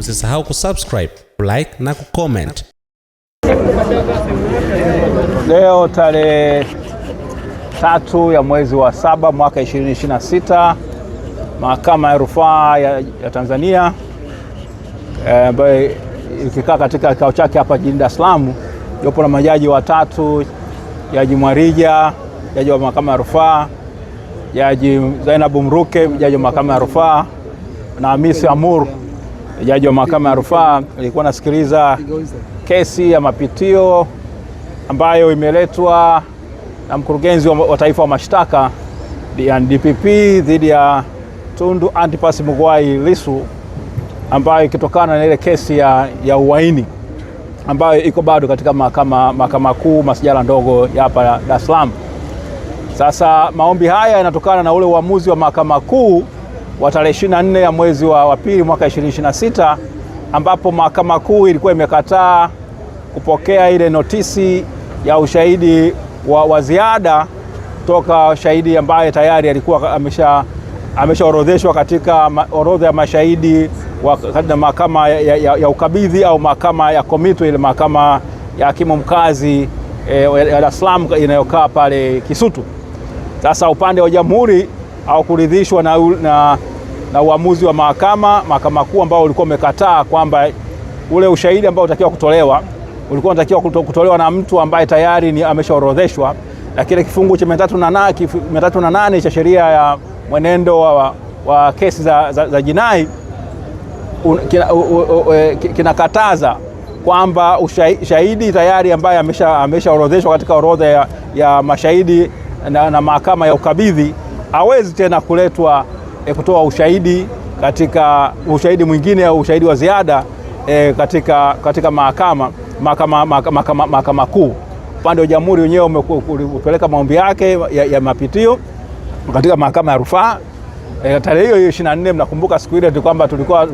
Usisahau kusubscribe, like na kucomment. Leo tarehe 3 ya mwezi wa 7 mwaka 2026, Mahakama ya Rufaa ya Tanzania ambayo ikikaa katika kikao chake hapa jijini Dar es Salaam, yupo na majaji watatu, Jaji Mwarija, jaji wa Mahakama ya Rufaa, Jaji Zainabu Mruke, jaji wa Mahakama ya Rufaa, na Hamisi Amur, jaji wa Mahakama ya Rufaa. Ilikuwa nasikiliza kesi ya mapitio ambayo imeletwa na mkurugenzi wa taifa wa mashtaka DPP dhidi ya Tundu Antipas Mugwai Lissu, ambayo ikitokana na ile kesi ya uhaini ambayo iko bado katika mahakama kuu masijala ndogo ya hapa Dar es Salaam. Sasa maombi haya yanatokana na ule uamuzi wa mahakama kuu wa tarehe 24 ya mwezi wa pili mwaka 2026, ambapo mahakama kuu ilikuwa imekataa kupokea ile notisi ya ushahidi wa ziada toka shahidi ambaye tayari alikuwa ameshaorodheshwa katika orodha ya mashahidi wa mahakama ya ukabidhi au mahakama ya komito, ile mahakama ya hakimu mkazi ya Dar es Salaam inayokaa pale Kisutu. Sasa upande wa jamhuri au kuridhishwa na uamuzi wa mahakama kuu ambao ulikuwa umekataa kwamba ule ushahidi ambao unatakiwa kutolewa ulikuwa unatakiwa kutolewa na mtu ambaye tayari ni ameshaorodheshwa, na kile kifungu cha 308 cha sheria ya mwenendo wa kesi za jinai kinakataza kwamba shahidi tayari ambaye ameshaorodheshwa katika orodha ya mashahidi na mahakama ya ukabidhi hawezi tena kuletwa kutoa ushahidi katika ushahidi mwingine au ushahidi wa ziada katika mahakama kuu. Upande wa jamhuri wenyewe umepeleka maombi yake ya mapitio katika mahakama ya rufaa. Tarehe hiyo 24, mnakumbuka siku ile kwamba tulikuwa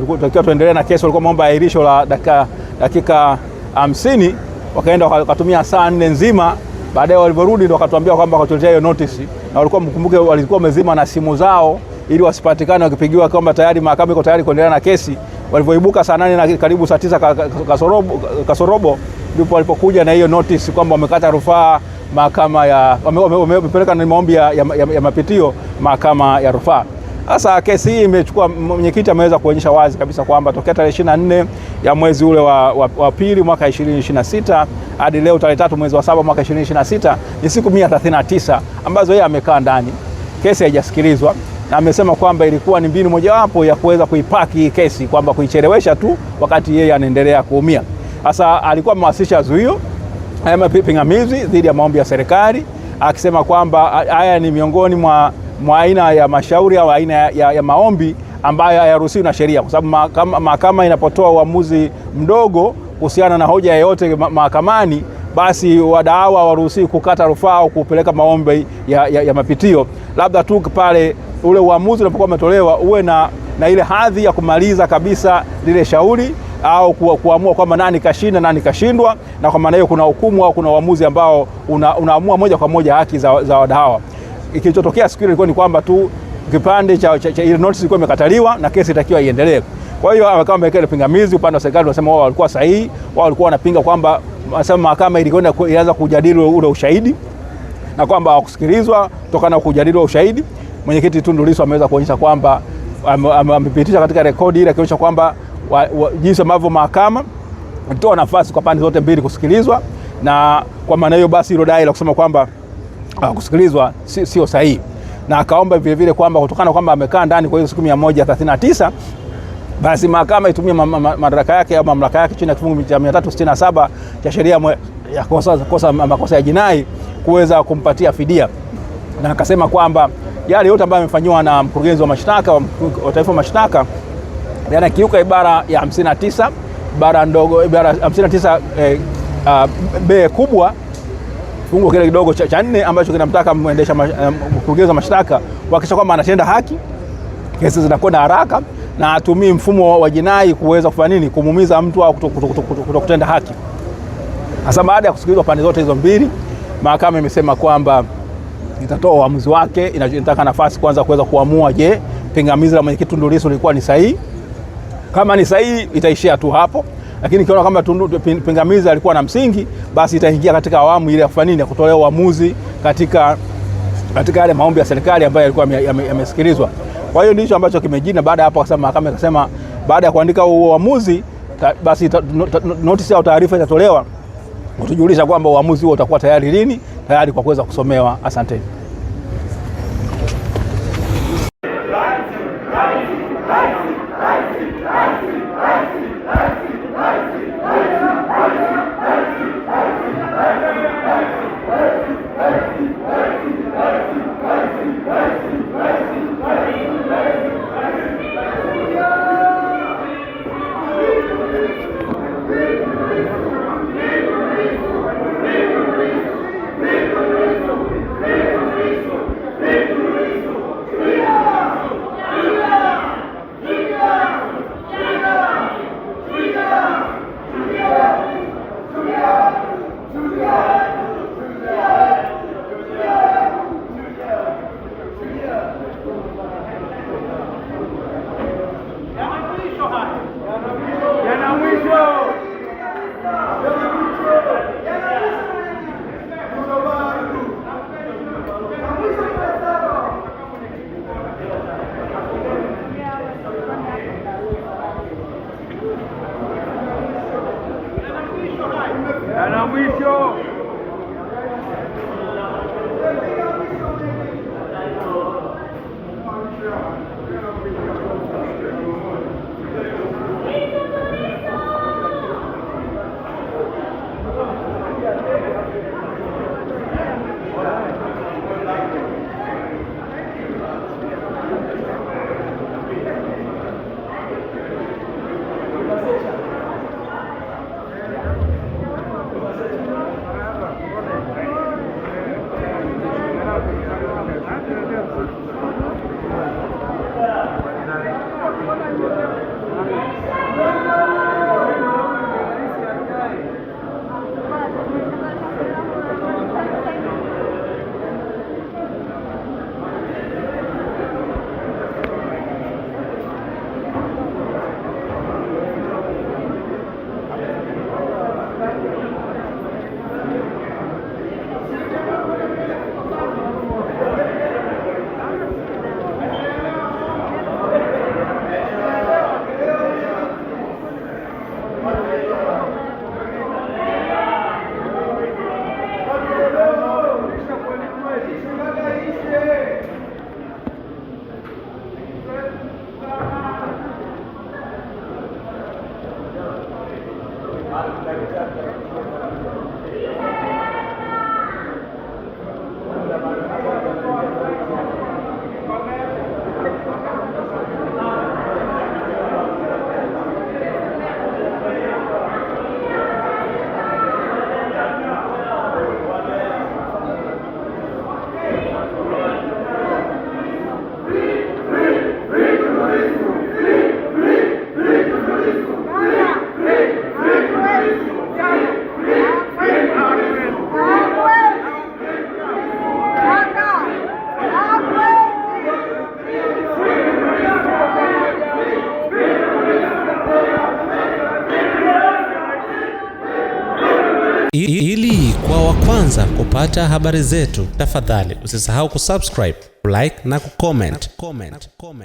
tuendelee na kesi, walikuwa maomba ahirisho la dakika 50, wakaenda wakatumia saa 4 nzima. Baadaye waliporudi ndio wakatuambia kwamba wakatuletea hiyo notice, na walikuwa mkumbuke walikuwa wamezima na simu zao ili wasipatikane wakipigiwa kwamba tayari mahakama iko tayari kuendelea na kesi. Walivyoibuka saa 8 na karibu saa 9 kasorobo ndipo walipokuja na hiyo notice kwamba wamekata rufaa mahakama ya wamepeleka na maombi ya mapitio mahakama ya rufaa. Sasa kesi hii imechukua, mwenyekiti ameweza kuonyesha wazi kabisa kwamba tokea tarehe 24 ya mwezi ule wa pili mwaka 2026 hadi leo tarehe 3 mwezi wa 7 mwaka 2026 ni siku 139 ambazo yeye amekaa ndani, kesi haijasikilizwa, na amesema kwamba ilikuwa ni mbinu mojawapo ya kuweza kuipaki hii kesi, kwamba kuichelewesha tu wakati yeye anaendelea kuumia. Sasa alikuwa amewasilisha zuio pingamizi dhidi ya maombi ya serikali, akisema kwamba haya ni miongoni mwa aina ya mashauri au aina ya maombi ambayo hayaruhusiwi na sheria, kwa sababu mahakama inapotoa uamuzi mdogo kuhusiana na hoja yoyote mahakamani, basi wadau hawaruhusiwi kukata rufaa au kupeleka maombi ya mapitio, labda tu pale ule uamuzi unapokuwa umetolewa uwe na ile hadhi ya kumaliza kabisa lile shauri au kuamua kwamba nani kashinda nani kashindwa, na kwa maana hiyo kuna hukumu au kuna uamuzi ambao unaamua moja kwa moja haki za wadau. Kilichotokea siku ile ilikuwa ni kwamba tu kipande cha ile notice ilikuwa imekataliwa na kesi itakiwa iendelee. Kwa hiyo kama wameweka pingamizi, upande wa serikali wanasema wao walikuwa sahihi, wao walikuwa wanapinga kwamba mahakama ilikwenda ianza kujadili ule ushahidi na kwamba hawakusikilizwa kutokana na kujadili ushahidi. Mwenyekiti Tundu Lissu ameweza kuonyesha kwamba amepitisha katika rekodi ile akionyesha kwamba jinsi ambavyo mahakama ilitoa nafasi kwa pande zote mbili kusikilizwa, na kwa maana hiyo basi hilo dai la kusema kwamba kusikilizwa sio sahihi, na akaomba vile vile kwamba kutokana kwamba amekaa ndani kwa hiyo siku 139 basi mahakama itumie madaraka yake au mamlaka yake chini ya kifungu cha 367 cha sheria ya makosa ya jinai kuweza kumpatia fidia. Na akasema kwamba yale yote ambayo yamefanywa na mkurugenzi wa mashtaka wa taifa wa mashtaka yanakiuka ibara ya 59 ibara ndogo ibara 59 b kubwa fungu kile kidogo cha 4 ambacho kinamtaka muendesha mkurugenzi wa mashtaka kuhakikisha kwamba anatenda haki, kesi zinakwenda haraka na atumii mfumo wa jinai kuweza kufanya nini, kumuumiza mtu au kutokutenda haki. Hasa baada ya kusikilizwa pande zote hizo mbili, mahakama imesema kwamba itatoa uamuzi wake. Inataka nafasi kwanza kuweza kuamua, je, pingamizi la mwenyekiti Tundu Lissu lilikuwa ni sahihi Kama ni sahihi itaishia tu hapo, lakini ikiona kama pingamizi alikuwa na msingi, basi itaingia katika awamu ile ya kufanya nini, ya kutolea uamuzi katika yale maombi ya serikali ambayo yalikuwa yamesikilizwa. Kwa hiyo ndicho ambacho kimejina. Baada ya hapo akasema mahakama ikasema baada ya kuandika uamuzi basi notice au taarifa itatolewa kutujulisha kwamba uamuzi huo utakuwa tayari lini, tayari kwa kuweza kusomewa. Asante. Ili kwa wa kwanza kupata habari zetu, tafadhali usisahau kusubscribe, like na kucomment.